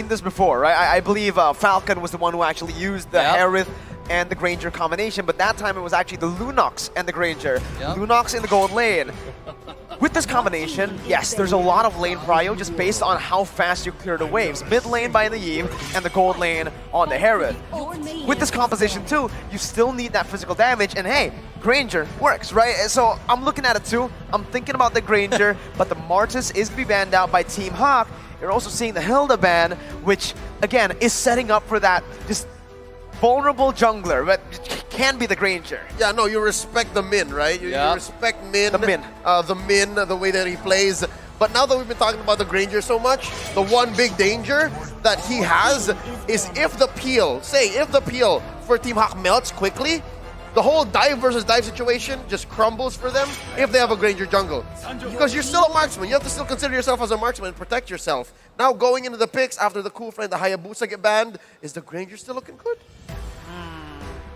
seen this before, right? I believe Falcon was the one who actually used the Harith and the Granger combination, but that time it was actually the Lunox and the Granger. Lunox in the gold lane. With this combination, yes, there's a lot of lane prio just based on how fast you clear the waves. Mid lane by the Eve and the gold lane on the Harith. With this composition too, you still need that physical damage, and hey, Granger works, right? So I'm looking at it too. I'm thinking about the Granger, but the Martis is to be banned out by Team Hawk. You're also seeing the Hilda ban, which again is setting up for that just vulnerable jungler, but can be the Granger. Yeah, no, you respect the Min, right? You respect Min. The Min. The way that he plays. But now that we've been talking about the Granger so much, the one big danger that he has is if the peel for Team Hawk melts quickly, the whole dive versus dive situation just crumbles for them if they have a Granger jungle. Because you're still a marksman. You have to still consider yourself as a marksman and protect yourself. Now going into the picks after the cool friend, the Hayabusa get banned, is the Granger still looking good?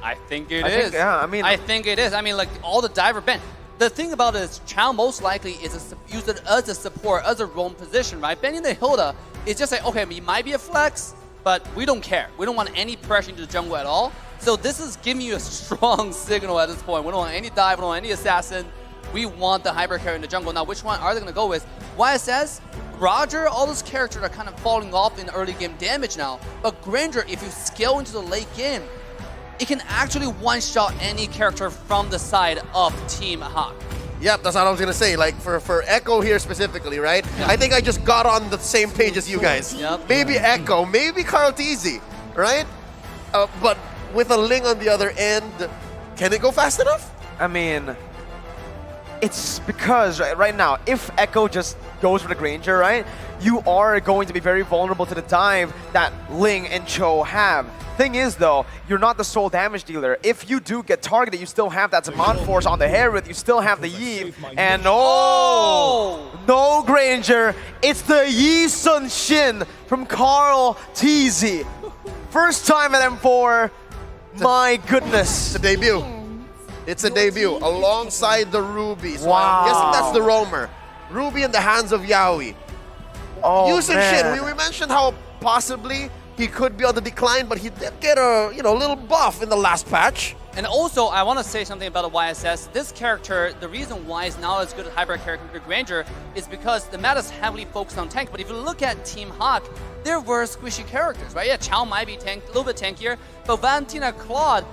I think it is. I think it is. I mean, like, all the diver ban. The thing about it is, Chow most likely is use it as a support, as a roam position, right? Banning the Hilda is just like, okay, it might be a flex, but we don't care. We don't want any pressure into the jungle at all. So this is giving you a strong signal at this point. We don't want any dive, we don't want any assassin. We want the hyper carry in the jungle. Now, which one are they going to go with? YSS, Roger, all those characters are kind of falling off in early game damage now. But Granger, if you scale into the late game, it can actually one-shot any character from the side of Team Hawk. Yep, that's what I was going to say. Like, for Echo here specifically, right? I think I just got on the same page as you guys. Maybe Echo, maybe Carl Teasy, right? But with a Ling on the other end, can it go fast enough? I mean, it's because right now, if Echo just goes for the Granger, right, you are going to be very vulnerable to the dive that Ling and Cho have. Thing is, though, you're not the sole damage dealer. If you do get targeted, you still have that Zaman Force on the Harith, you still have the Yi, and no Granger. It's the Yi Sun Shin from Carl Teasy. First time at M4. My goodness. It's a debut. It's a debut alongside the Ruby. So I'm guessing that's the roamer. Ruby in the hands of Yaoi. Yusun Shin, we mentioned how possibly he could be on the decline, but he did get a little buff in the last patch. And also, I want to say something about the YSS. This character, the reason why it's not as good as hyper character compared to Granger is because the meta is heavily focused on tank. But if you look at Team Hawk, there were squishy characters, right? Yeah, Chow might be a little bit tankier, but Valentina, Claude,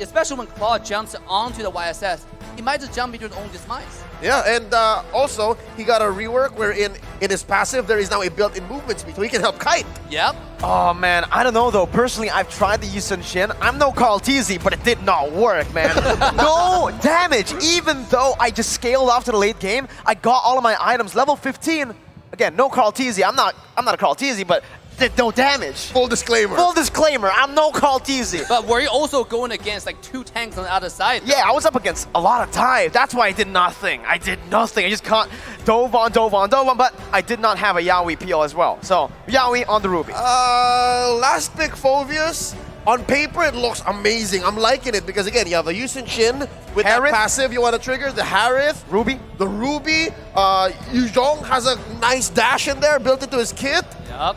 especially when Claude jumps onto the YSS, he might just jump into his own demise. Yeah, and also, he got a rework where in his passive, there is now a built-in movement speed, so he can help kite. Yep. Oh, man, I don't know, though. Personally, I've tried the Yusun Shin. I'm no Carl Teasy, but it did not work, man. No damage. Even though I just scaled off to the late game, I got all of my items. Level 15. Again, no Carl Teasy. I'm not a Carl Teasy, but did no damage. Full disclaimer. Full disclaimer. I'm no Carl Teasy. But were you also going against like 2 tanks on the other side? Yeah, I was up against a lot of dive. That's why I did nothing. I just can't dove on, but I did not have a Yaoi peel as well. So, Yaoi on the Ruby. Last pick, Phoveus. On paper, it looks amazing. I'm liking it because, again, you have a Yusun Shin with Harith. that passive you want to trigger, the Harith. Ruby. The Ruby. Yuzhong has a nice dash in there built into his kit. Yep.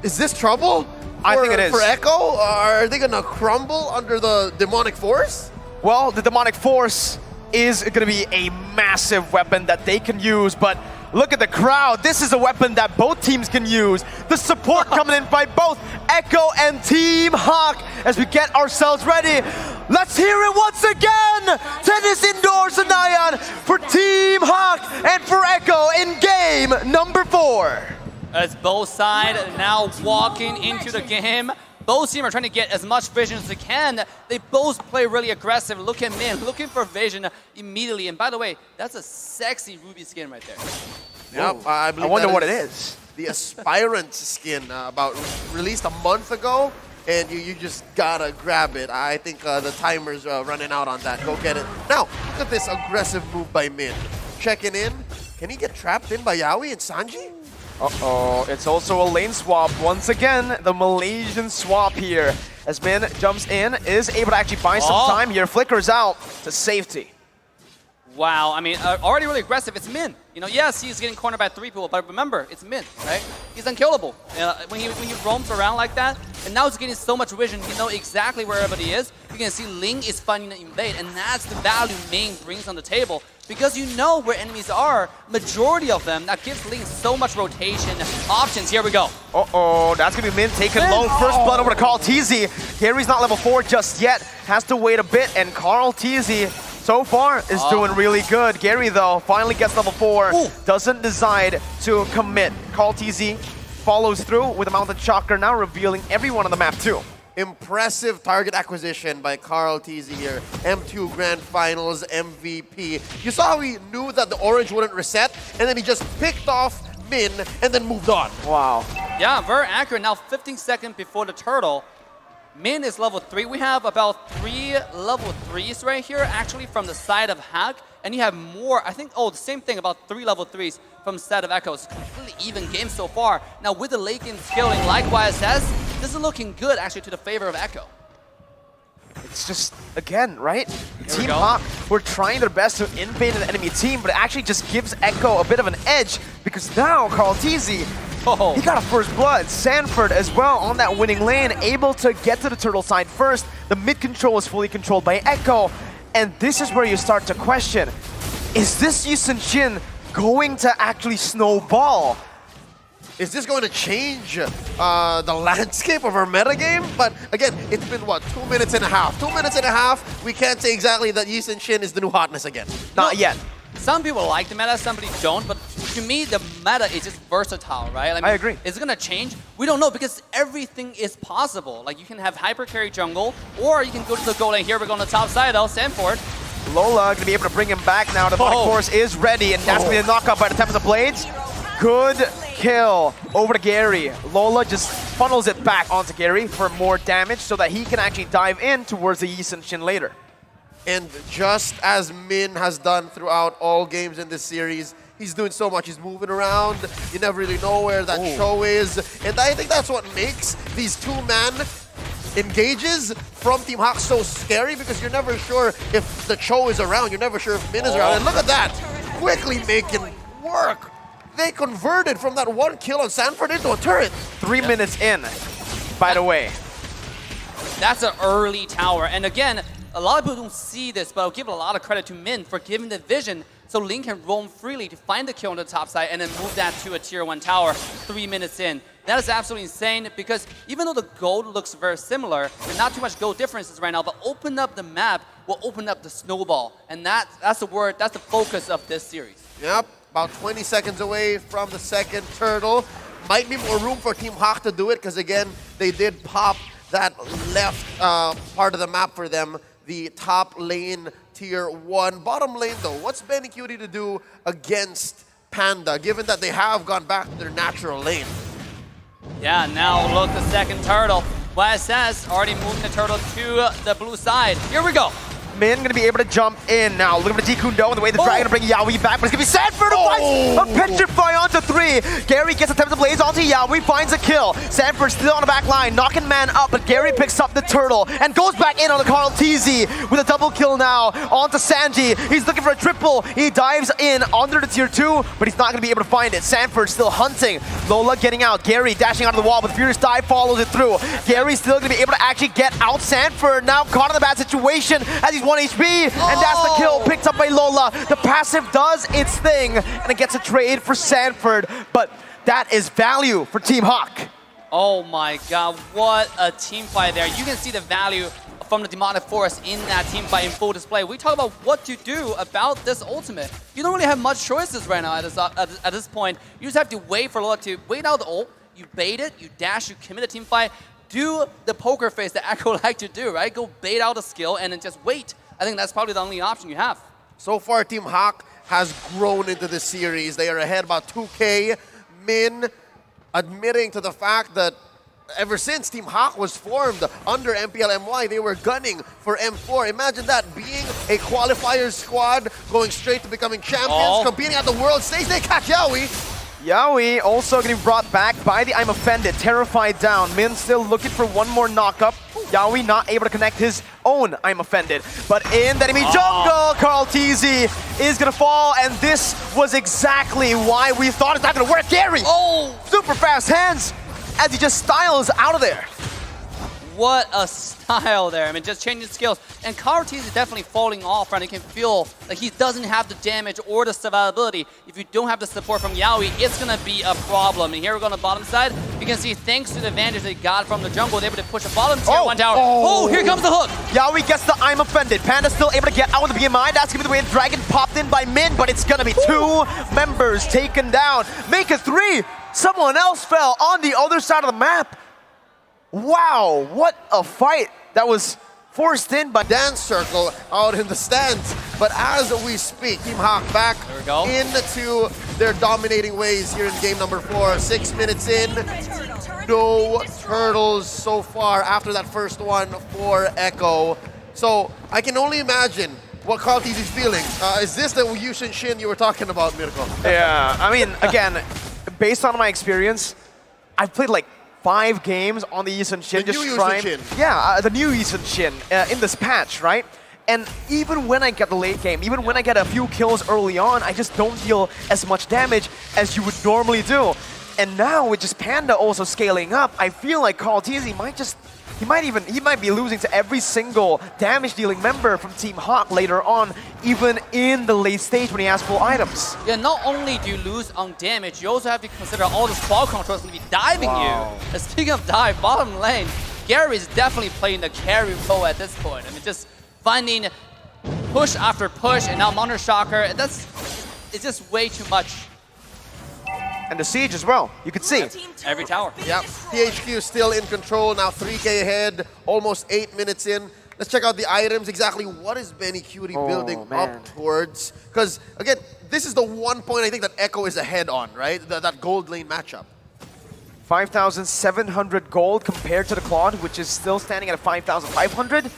Is this trouble? I think it is. For Echo? Are they going to crumble under the demonic force? Well, the demonic force is going to be a massive weapon that they can use, but look at the crowd. This is a weapon that both teams can use. The support coming in by both Echo and Team Hawk as we get ourselves ready. Let's hear it once again. Tennis indoors and Nyan for Team Hawk and for Echo in game number 4. As both sides now walking into the game, both teams are trying to get as much vision as they can. They both play really aggressive. Look at Min, looking for vision immediately. And by the way, that's a sexy Ruby skin right there. Yep, I wonder what it is. The Aspirant skin, released a month ago, and you just gotta grab it. I think the timer's running out on that. Go get it. Now, look at this aggressive move by Min. Checking in. Can he get trapped in by Yaoi and Sanji? Uh-oh, it's also a lane swap. Once again, the Malaysian swap here. As Min jumps in, is able to actually buy some time here. Flickers out to safety. Wow, I mean, already really aggressive. It's Min. You know, yes, he's getting cornered by 3 people, but remember, it's Min, right? He's unkillable. When he roams around like that, and now he's getting so much vision, you know exactly where everybody is. You can see Ling is finding the invade, and that's the value Ming brings on the table. Because you know where enemies are, majority of them, that gives Ling so much rotation options. Here we go. Uh-oh, that's going to be Min taking low. First blood over to Carl TZ. Gary's not level 4 just yet. Has to wait a bit, and Carl TZ so far is doing really good. Gary, though, finally gets level 4. Ooh. Doesn't decide to commit. Carl TZ follows through with a Mountain Chakra, now revealing everyone on the map, too. Impressive target acquisition by Carl TZ here. M2 Grand Finals MVP. You saw how he knew that the orange wouldn't reset, and then he just picked off Min and then moved on. Wow. Yeah, very accurate. Now 15 seconds before the turtle. Min is level 3. We have about 3 level 3s right here, actually, from the side of Hack. And you have more, I think, the same thing, about 3 level 3s from the side of Echo. It's a completely even game so far. Now, with the late game scaling, like YSS, this is looking good, actually, to the favor of Echo. It's just, again, right? Team go. Hawk were trying their best to invade an enemy team, but it actually just gives Echo a bit of an edge, because now Carl TZ, he got a first blood. Sanford as well on that winning lane, able to get to the turtle side first. The mid control is fully controlled by Echo. And this is where you start to question, is this Yisun Shin going to actually snowball? Is this going to change the landscape of our metagame? But again, it's been, what, 2 minutes and a half? 2 minutes and a half, we can't say exactly that Yisun Shin is the new hotness again. Not yet. Some people like the meta, somebody don't, but to me, the meta is just versatile, right? I agree. Is it going to change? We don't know, because everything is possible. Like, you can have hyper carry jungle, or you can go to the goal lane. Here we go on the top side, though, Sanford. Lola gonna be able to bring him back now. The Demonic Force is ready, and that's gonna be the knockout by the Tempest of Blades. Good kill over to Gary. Lola just funnels it back onto Gary for more damage so that he can actually dive in towards the Yisun Shin later. And just as Min has done throughout all games in this series, he's doing so much. He's moving around. You never really know where that show is. And I think that's what makes these two-man engages from Team Hawk so scary, because you're never sure if the Cho is around. You're never sure if Min is around. And look at that. Quickly making work. They converted from that 1 kill on Sanford into a turret. 3 minutes in, by the way. That's an early tower. And again, a lot of people don't see this, but I'll give a lot of credit to Min for giving the vision so Link can roam freely to find the kill on the top side and then move that to a tier 1 tower 3 minutes in. That is absolutely insane, because even though the gold looks very similar, there's not too much gold differences right now, but open up the map will open up the snowball. And that's the word, that's the focus of this series. Yep, about 20 seconds away from the second turtle. Might be more room for Team Hawk to do it, because again, they did pop that left part of the map for them. The top lane, tier 1. Bottom lane, though, what's Benny Cutie to do against Panda, given that they have gone back to their natural lane? Yeah, now look, the second turtle. YSS already moving the turtle to the blue side. Here we go. Min gonna be able to jump in now. Looking for the Kundo and the way the dragon to bring Yaoi back, but it's gonna be Sanford who finds a petrify onto 3. Gary gets a Tempest of Blades onto Yaoi, finds a kill. Sanford still on the back line, knocking man up, but Gary picks up the turtle and goes back in on the Carl TZ with a double kill now onto Sanji. He's looking for a triple. He dives in under the tier 2, but he's not gonna be able to find it. Sanford still hunting. Lola getting out. Gary dashing out of the wall, but Furious Dive follows it through. Gary's still gonna be able to actually get out Sanford, now caught in a bad situation as he's 1 HP, and that's the kill picked up by Lola. The passive does its thing, and it gets a trade for Sanford, but that is value for Team Hawk. Oh my god, what a team fight there. You can see the value from the Demonic Force in that team fight in full display. We talk about what to do about this ultimate. You don't really have much choices right now at this point. You just have to wait for Lola to wait out the ult, you bait it, you dash, you commit a team fight, do the poker face that Echo like to do, right? Go bait out a skill and then just wait. I think that's probably the only option you have. So far, Team Hawk has grown into this series. They are ahead about 2K. Min admitting to the fact that ever since Team Hawk was formed under MPLMY, they were gunning for M4. Imagine that, being a qualifier squad, going straight to becoming champions, competing at the world stage. They catch Yaoi. Yaoi also getting brought back by the I'm Offended, terrified down. Min still looking for one more knock-up. Yaoi not able to connect his own I'm Offended. But in the enemy jungle, Carl TZ is gonna fall, and this was exactly why we thought it's not gonna work. Gary! Oh! Super fast hands as he just styles out of there. What a style there. I mean, just changing skills. And Karate is definitely falling off, right? You can feel like he doesn't have the damage or the survivability. If you don't have the support from Yaoi, it's going to be a problem. And here we're going to bottom side. You can see, thanks to the advantage they got from the jungle, they're able to push a bottom tier 1 tower. Oh, here comes the hook. Yaoi gets the I'm Offended. Panda still able to get out with the BMI. That's going to be the way Dragon popped in by Min, but it's going to be 2 members taken down. Make it 3. Someone else fell on the other side of the map. Wow, what a fight that was forced in by Dance Circle out in the stands. But as we speak, Team Hawk back into their dominating ways here in game number 4. 6 minutes in, no turtles so far after that first one for Echo. So I can only imagine what Carl TZ is feeling. Is this the Yushin Shin you were talking about, Mirko? Yeah, I mean, again, based on my experience, I've played like 5 games on the Yushin Shin, the new Yushin Shin in this patch, right? And even when I get the late game, even when I get a few kills early on, I just don't deal as much damage as you would normally do. And now with just Panda also scaling up, I feel like Carl TZ might be losing to every single damage-dealing member from Team Hawk later on, even in the late stage when he has full items. Yeah, not only do you lose on damage, you also have to consider all the ball control is going to be diving you. And speaking of dive, bottom lane, Gary is definitely playing the carry role at this point. I mean, just finding push after push, and now Monitor Shocker, it's just way too much. And the siege as well, you can see. Every tower. Yep, THQ still in control, now 3K ahead, almost 8 minutes in. Let's check out the items, exactly what is Benny Cutie building up towards. Because, again, this is the one point I think that Echo is ahead on, right? That gold lane matchup. 5,700 gold compared to the Claude, which is still standing at 5,500.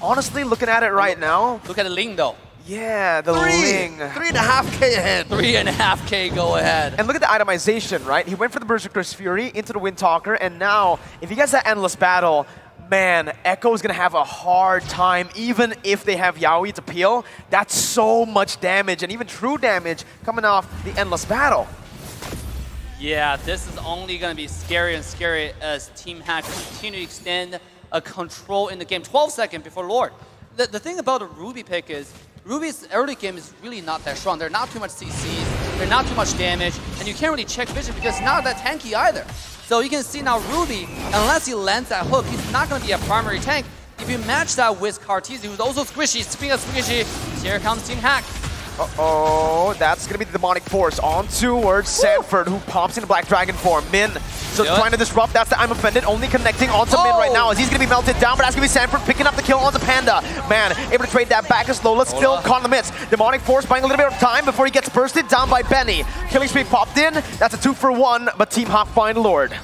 Honestly, looking at it right now. Look at the Ling, though. Yeah, the Ling. 3.5K ahead. 3.5K go ahead. And look at the itemization, right? He went for the Berserker's Fury into the Windtalker, and now, if he gets that Endless Battle, man, Echo is going to have a hard time, even if they have Yaoi to peel. That's so much damage, and even true damage coming off the Endless Battle. Yeah, this is only going to be scary and scary as Team Hack continue to extend a control in the game. 12 seconds before Lord. The thing about the Ruby pick is, Ruby's early game is really not that strong. They're not too much CCs, they're not too much damage, and you can't really check vision because it's not that tanky either. So you can see now Ruby, unless he lands that hook, he's not going to be a primary tank. If you match that with Kartizi, who's also squishy, speaking of squishy, here comes Team Hack. Uh-oh, that's going to be the Demonic Force on towards Sanford, who pops into Black Dragon form. Min, so trying to disrupt, that's the I'm Offended, only connecting onto Min right now as he's going to be melted down, but that's going to be Sanford picking up the kill onto Panda. Man, able to trade that back and slow, let's still caught in the midst. Demonic Force buying a little bit of time before he gets bursted down by Benny. Killing Spree popped in, that's a 2-for-1, but Team Hawk find Lord.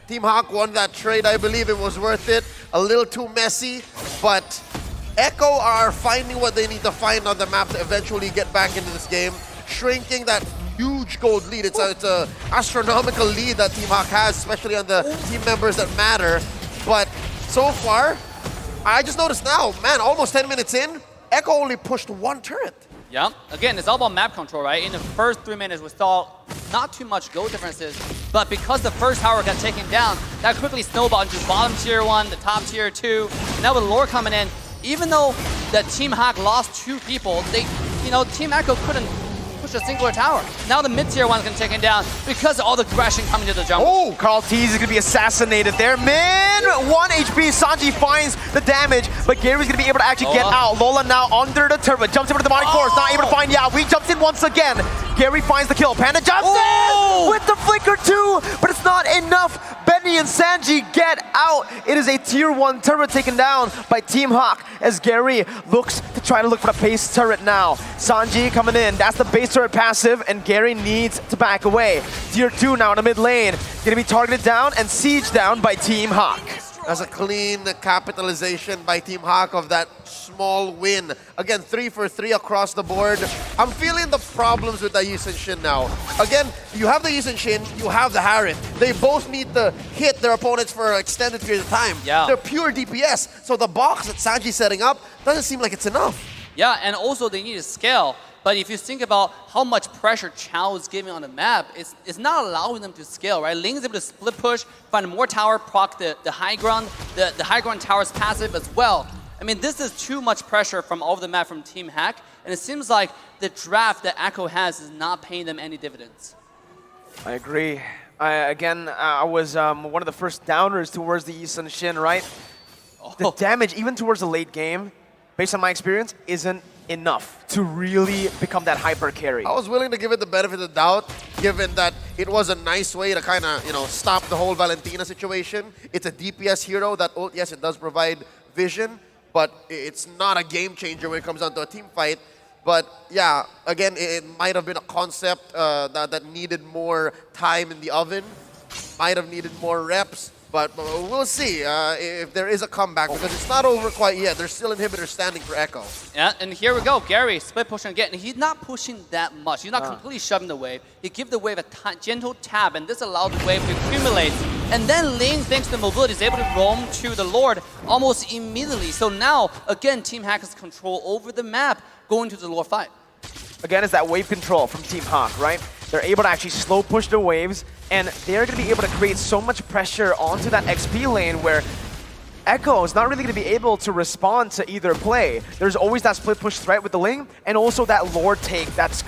Team Hawk won that trade, I believe it was worth it. A little too messy, but Echo are finding what they need to find on the map to eventually get back into this game, shrinking that huge gold lead. It's a astronomical lead that Team Hawk has, especially on the team members that matter. But so far, I just noticed now, man, almost 10 minutes in, Echo only pushed 1 turret. Yeah, again, it's all about map control, right? In the first 3 minutes, we saw not too much gold differences, but because the first tower got taken down, that quickly snowballed into bottom tier 1, the top tier 2. Now with Lore coming in, even though the Team Hawk lost 2 people, Team Echo couldn't push a singular tower. Now the mid-tier one's gonna take him down because of all the crashing coming to the jungle. Oh, Carl TZ is gonna be assassinated there. Min, 1 HP. Sanji finds the damage, but Gary's gonna be able to actually get out. Lola now under the turret, jumps over the Demonic Force, not able to find Yaoi, jumps in once again. Gary finds the kill. Panda jumps in with the flicker too, but it's not enough. Benny and Sanji get out. It is a tier 1 turret taken down by Team Hawk as Gary looks to try to look for the base turret now. Sanji coming in. That's the base turret passive, and Gary needs to back away. Tier 2 now in the mid lane. Gonna be targeted down and sieged down by Team Hawk. That's a clean capitalization by Team Hawk of that small win. Again, 3 for 3 across the board. I'm feeling the problems with the Yisun Shin now. Again, you have the Yisun Shin, you have the Harith. They both need to hit their opponents for an extended period of time. Yeah. They're pure DPS. So the box that Sanji's setting up doesn't seem like it's enough. Yeah, and also they need to scale. But if you think about how much pressure Chao is giving on the map, it's not allowing them to scale, right? Ling is able to split push, find more tower, proc the high ground, the high ground tower's passive as well. I mean, this is too much pressure from all over the map from Team Hack, and it seems like the draft that Echo has is not paying them any dividends. I agree. I was one of the first downers towards the Yisun Shin, right? The damage, even towards the late game, based on my experience, isn't enough to really become that hyper carry. I was willing to give it the benefit of the doubt, given that it was a nice way to kind of, stop the whole Valentina situation. It's a DPS hero that, yes, it does provide vision, but it's not a game changer when it comes down to a team fight. But yeah, again, it might have been a concept that needed more time in the oven, might have needed more reps. But we'll see if there is a comeback, because it's not over quite yet. There's still inhibitors standing for Echo. Yeah, and here we go. Gary split pushing again. He's not pushing that much. He's not completely shoving the wave. He gives the wave a gentle tap, and this allows the wave to accumulate. And then Ling, thanks to mobility, is able to roam to the Lord almost immediately. So now, again, Team Hack has control over the map going to the Lord fight. Again, it's that wave control from Team Hawk, right? They're able to actually slow push the waves, and they're going to be able to create so much pressure onto that XP lane where Echo is not really going to be able to respond to either play. There's always that split push threat with the Ling, and also that Lord take that's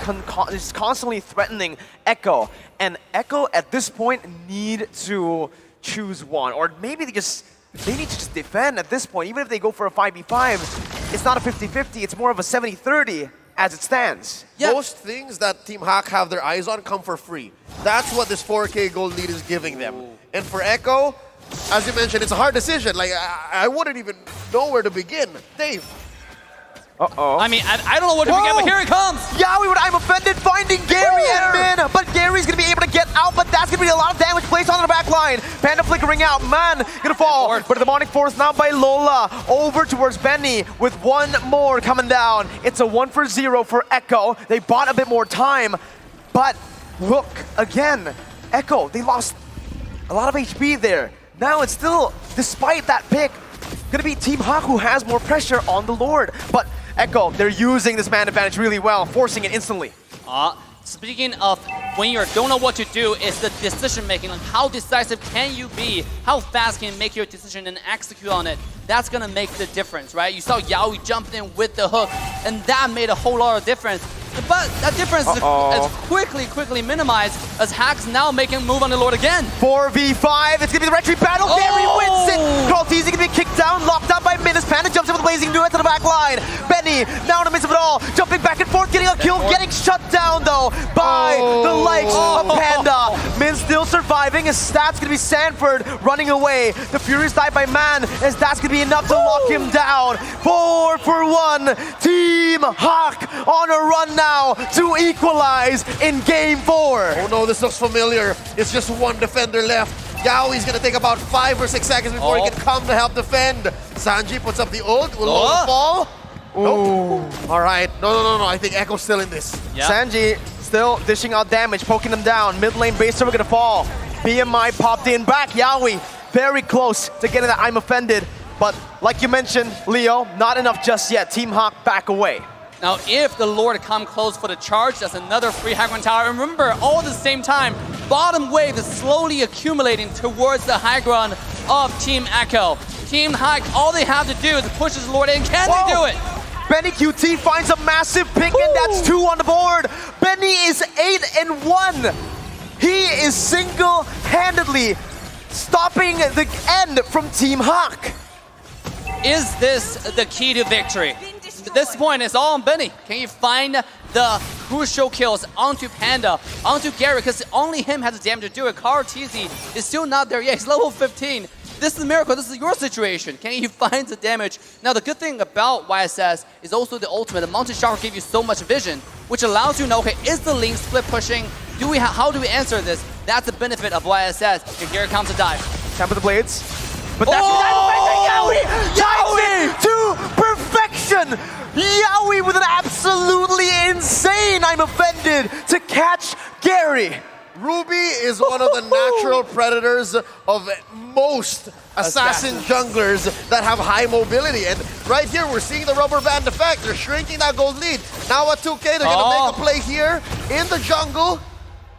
is constantly threatening Echo. And Echo, at this point, need to choose one, or maybe they need to just defend at this point. Even if they go for a 5v5, it's not a 50-50, it's more of a 70-30. As it stands. Yeah. Most things that Team Hawk have their eyes on come for free. That's what this 4K gold lead is giving them. And for Echo, as you mentioned, it's a hard decision. Like, I wouldn't even know where to begin. Dave. Uh-oh. I mean, I don't know what to begin, but here it comes. I'm offended finding Gary and Min, but Gary's gonna be able to get out, but that's gonna be a lot of damage placed on the back line. Panda flickering out, Man gonna fall, but the demonic force now by Lola over towards Benny with one more coming down. It's a 1 for 0 for Echo. They bought a bit more time, but look, again, Echo, they lost a lot of HP there. Now it's still, despite that pick, gonna be Team Hawk who has more pressure on the Lord, but Echo, they're using this man advantage really well, forcing it instantly. Speaking of when you don't know what to do, it's the decision making. Like, how decisive can you be? How fast can you make your decision and execute on it? That's gonna make the difference, right? You saw Yaoi jump in with the hook, and that made a whole lot of difference. But that difference is quickly minimized as Hack's now making a move on the Lord again. 4v5, it's gonna be the retreat battle. Gary wins it. Kraltizi gonna be kicked down, locked up by Min. Panda jumps in with Blazing Duet to the back line. Benny, now in the midst of it all, jumping back and forth, getting a kill, getting shut down though by the likes of Panda. Min still surviving. His stats gonna be Sanford running away. The Furious died by Man, as that's gonna be enough to lock him down. 4 for 1. Team Hawk on a run now to equalize in game 4. Oh no, this looks familiar. It's just one defender left. Yaoi's gonna take about 5 or 6 seconds before he can come to help defend. Sanji puts up the ult. Will Lola fall? Nope. All right. No. I think Echo's still in this. Yep. Sanji still dishing out damage, poking them down. Mid lane base server gonna fall. BMI popped in back. Yaoi very close to getting that I'm offended. But like you mentioned, Leo, not enough just yet. Team Hawk back away. Now, if the Lord come close for the charge, that's another free high ground tower. And remember, all at the same time, bottom wave is slowly accumulating towards the high ground of Team Echo. Team Hawk, all they have to do is push this Lord in. Can they do it? Benny QT finds a massive pick, and that's 2 on the board. Benny is 8-1. He is single-handedly stopping the end from Team Hawk. Is this the key to victory? At this point, it's all on Benny. Can you find the crucial kills onto Panda, onto Gary, because only him has the damage to do it. Kraltizi is still not there yet. He's level 15. This is a miracle. This is your situation. Can you find the damage? Now, the good thing about YSS is also the ultimate. The Mountain Shower gives you so much vision, which allows you to know, okay, is the Ling split pushing? How do we answer this? That's the benefit of YSS. And Gary comes to dive. Temper the blades. But that's Oh! Yaoi to perfection. Yaoi with an absolutely insane I'm offended to catch Gary. Ruby is one of the natural predators of most assassin junglers that have high mobility. And right here, we're seeing the rubber band effect. They're shrinking that gold lead. Now at 2K, they're going to make a play here in the jungle.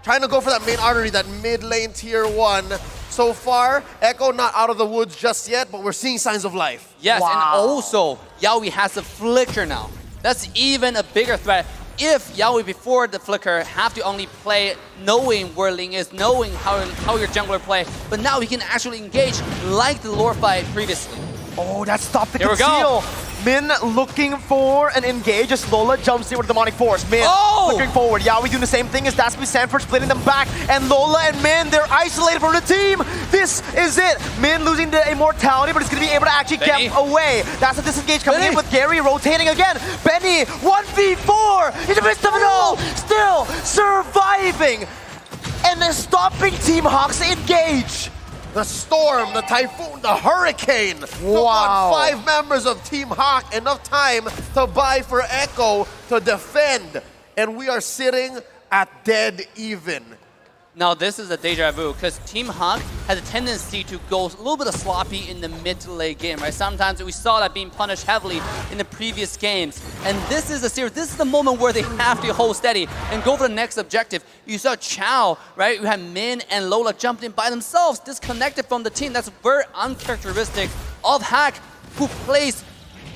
Trying to go for that main artery, that mid lane tier 1. So far, Echo not out of the woods just yet, but we're seeing signs of life. Yes, Wow. and also, Yaoi has a flicker now. That's even a bigger threat. If Yaoi before the flicker have to only play knowing where Ling is, knowing how your jungler play, but now he can actually engage like the lore fight previously. Oh, that stopped the Here we conceal. Min looking for an engage as Lola jumps in with the demonic force. Min looking forward. Yaoi doing the same thing as Dasby Sanford splitting them back. And Lola and Min, they're isolated from the team. This is it. Min losing the immortality, but it's going to be able to actually get away. That's a disengage coming in with Gary rotating again. Benny, 1v4 in the midst of it all. Still surviving. And then stopping Team Hawk's engage. The storm, the typhoon, the hurricane took on 5 members of Team Hawk. Enough time to buy for Echo to defend. And we are sitting at dead even. Now this is a deja vu because Team Hawk has a tendency to go a little bit sloppy in the mid to late game, right? Sometimes we saw that being punished heavily in the previous games. And this is a series, this is the moment where they have to hold steady and go for the next objective. You saw Chow, right? You had Min and Lola jumped in by themselves, disconnected from the team. That's very uncharacteristic of Hack, who plays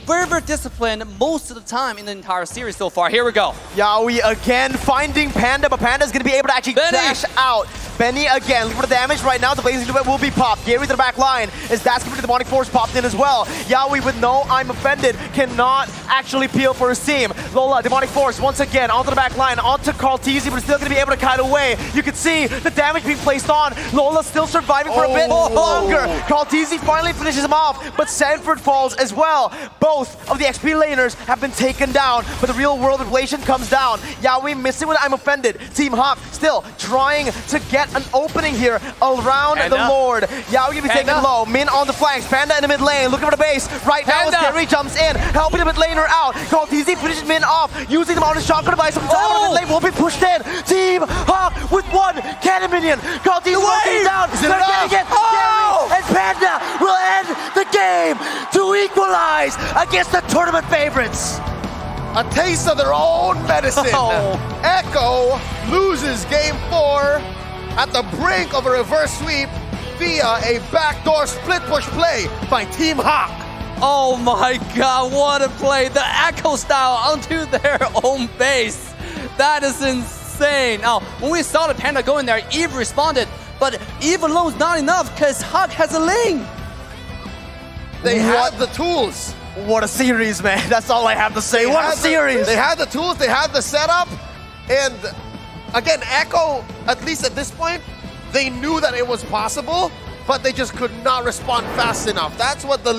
very disciplined most of the time in the entire series so far. Here we go. Yaoi again finding Panda, but Panda's going to be able to actually dash out. Benny again, looking for the damage right now. The Blazing Duet will be popped. Gary to the back line as that's going to be the Demonic Force popped in as well. Yaoi with no I'm offended cannot actually peel for his team. Lola, Demonic Force once again onto the back line, onto Carl Teasy, but still going to be able to kite away. You can see the damage being placed on. Lola still surviving for a bit longer. Carl Teasy finally finishes him off, but Sanford falls as well. Both of the XP laners have been taken down, but the real world inflation comes down. Yaoi missing with I'm offended. Team Hawk still trying to get an opening here around the Lord. Yaoi gonna be taken low. Min on the flanks. Panda in the mid lane looking for the base. Right now as Gary jumps in, helping the mid laner out. Call TZ finishes Min off, using the mountain shotgun device. Some time on the mid lane will be pushed in. Team Hawk with 1 cannon minion. Call TZ working down. They're getting it. Gary and Panda will end the game to equalize against the tournament favorites. A taste of their own medicine. Echo loses game 4 at the brink of a reverse sweep via a backdoor split push play by Team Hawk. Oh my god, what a play. The Echo style onto their own base. That is insane. Now, when we saw the Panda go in there, Eve responded, but Eve alone is not enough because Hawk has a Ling. They had the tools. What a series, man. That's all I have to say. What a series. They had the tools, they had the setup, and again, Echo, at least at this point, they knew that it was possible, but they just could not respond fast enough. That's what the